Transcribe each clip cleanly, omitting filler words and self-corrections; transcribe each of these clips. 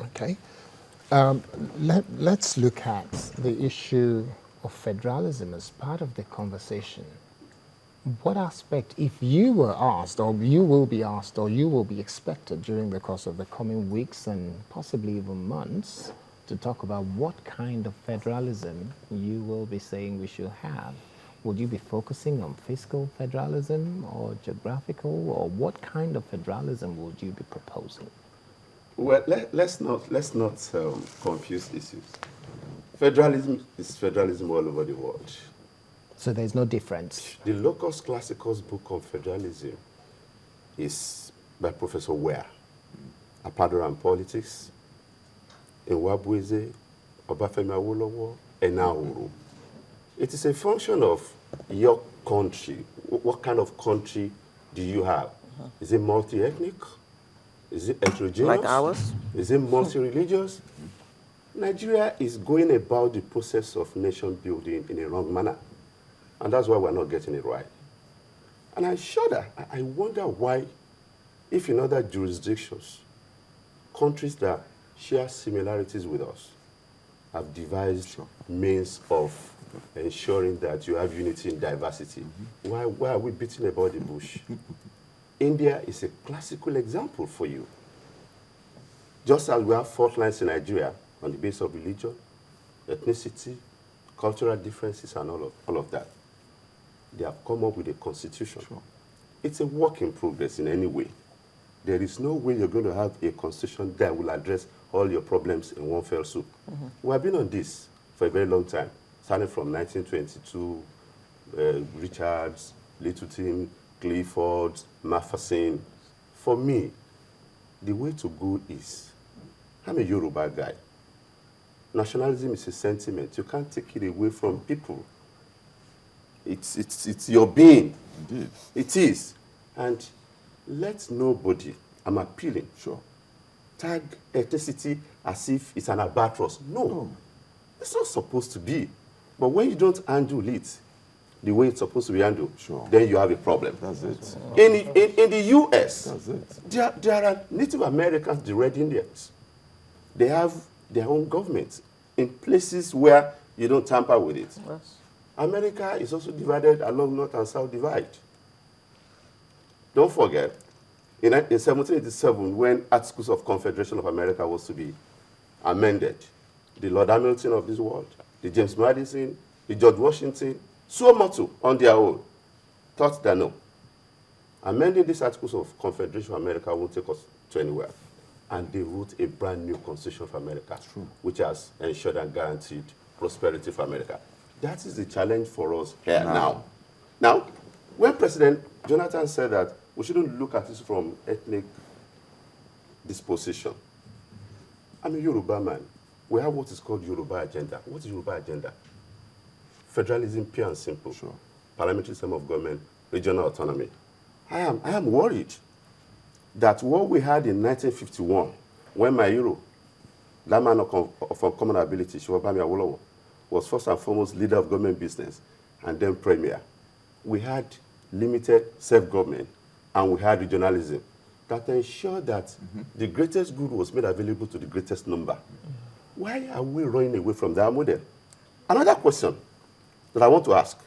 Okay. Let's look at the issue of federalism as part of the conversation. What aspect, if you were asked, or you will be asked, or you will be expected during the course of the coming weeks and possibly even months, to talk about what kind of federalism you will be saying we should have? Would you be focusing on fiscal federalism or geographical, or what kind of federalism would you be proposing? Well, let's not confuse issues. Federalism is federalism all over the world. So there's no difference. The Locus Classicus book on federalism is by Professor Ware, Apadora and Politics, Nwabweze, Obafemi Awolowo, and Nauru. It is a function of your country. What kind of country do you have? Is it multi-ethnic? Is it heterogeneous? Like ours? Is it multi-religious? Nigeria is going about the process of nation building in a wrong manner. And that's why we're not getting it right. And I shudder. I wonder why, if in other jurisdictions, countries that share similarities with us have devised means of ensuring that you have unity in diversity, why are we beating about the bush? India is a classical example for you. Just as we have fault lines in Nigeria on the basis of religion, ethnicity, cultural differences, and all of that, they have come up with a constitution. Sure. It's a work in progress in any way. There is no way you're going to have a constitution that will address all your problems in one fell swoop. We have been on this for a very long time, starting from 1922, Richards, Littleton, Clifford, Matheson. For me, the way to go is, I'm a Yoruba guy. Nationalism is a sentiment. You can't take it away from people. It's your being. Indeed. It is. And let nobody, I'm appealing, Sure. tag ethnicity as if it's an albatross. No, it's not supposed to be. But when you don't handle it the way it's supposed to be handled, Sure. then you have a problem. That's it. In the U.S., That's it. there are Native Americans, the Red Indians. They have their own government in places where you don't tamper with it. Yes. America is also divided along North and South divide. Don't forget, in 1787, when Articles of Confederation of America was to be amended, the Lord Hamilton of this world, the James Madison, the George Washington, so much on their own, thought that no, amending these Articles of Confederation of America won't take us to anywhere. And they wrote a brand new Constitution for America, which has ensured and guaranteed prosperity for America. That is the challenge for us here now. Now, when President Jonathan said that we shouldn't look at this from ethnic disposition, I'm a Yoruba man. We have what is called Yoruba agenda. What is Yoruba agenda? Federalism, pure and simple. Sure. Parliamentary system of government, regional autonomy. I am worried that what we had in 1951, when my hero, that man of uncommon ability, Shivabami Awolowo, was first and foremost leader of government business and then premier. We had limited self-government and we had regionalism that ensured that the greatest good was made available to the greatest number. Why are we running away from that model? Another question that I want to ask,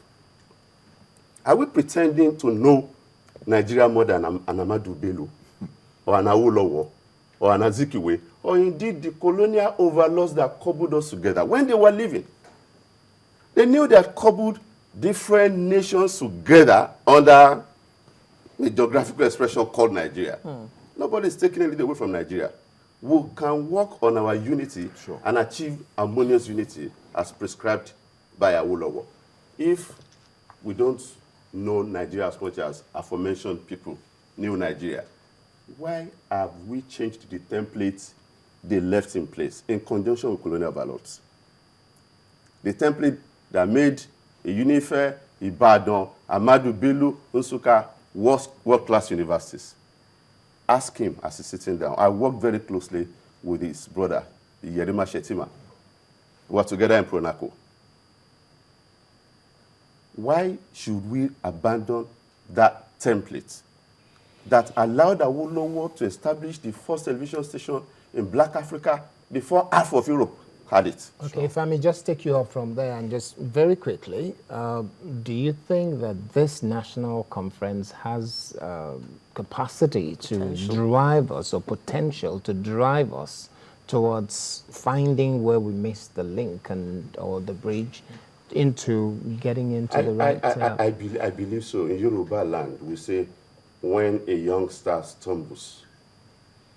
are we pretending to know Nigeria more than an Ahmadu Bello or an Awolowo or an Azikiwe, or indeed the colonial overlords that cobbled us together when they were living? They knew that cobbled different nations together under a geographical expression called Nigeria. Nobody is taking anything away from Nigeria. We can work on our unity and achieve harmonious unity as prescribed by Awolowo. If we don't know Nigeria as much as aforementioned people knew Nigeria, why have we changed the template they left in place in conjunction with colonial overlords? The template that made a Unife, Ibadan, Ahmadu Bello, Nsukka world-class universities. Ask him as he's sitting down. I worked very closely with his brother, Yerima Shetima. We were together in Pronaco. Why should we abandon that template that allowed Awolowo to establish the first television station in Black Africa before half of Europe had it. Okay, if I may just take you up from there and just very quickly, do you think that this national conference has capacity to drive us, or potential to drive us towards finding where we missed the link or the bridge into getting into the right... I believe so. In Yoruba land, we say, when a young star stumbles,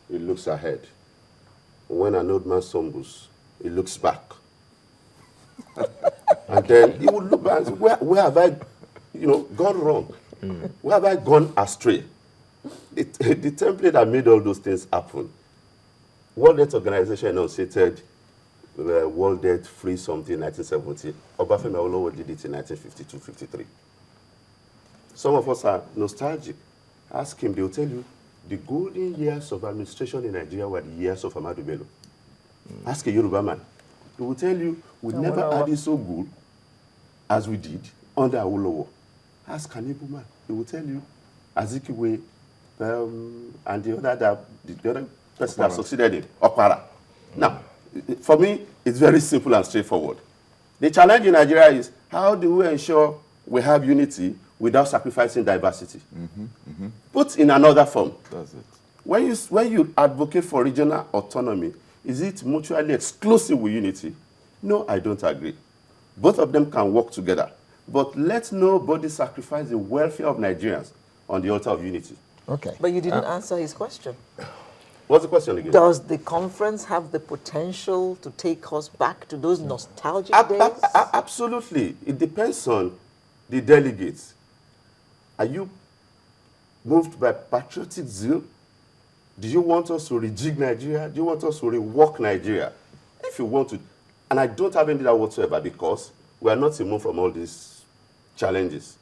he looks ahead. When an old man stumbles, he looks back. And then he would look back and say, where have I gone wrong? Where have I gone astray? The template that made all those things happen, World Health Organization enunciated World Health Free something in 1970. Obafemi Awolowo did it in 1952-53. Some of us are nostalgic. Ask him, they will tell you, the golden years of administration in Nigeria were the years of Ahmadu Bello. Ask a Yoruba man. He will tell you, we never had it so good as we did under Awolowo. Ask an Igbo man. He will tell you, Azikiwe and the other person that succeeded in Okpara. Now, for me, it's very simple and straightforward. The challenge in Nigeria is, how do we ensure we have unity without sacrificing diversity? Put in another form. That's it. When you advocate for regional autonomy, is it mutually exclusive with unity? No, I don't agree. Both of them can work together. But let nobody sacrifice the welfare of Nigerians on the altar of unity. Okay. But you didn't answer his question. What's the question again? Does the conference have the potential to take us back to those nostalgic days? Absolutely. It depends on the delegates. Are you moved by patriotic zeal? Do you want us to rejig Nigeria? Do you want us to rework Nigeria? If you want to, and I don't have any doubt whatsoever, because we are not immune from all these challenges.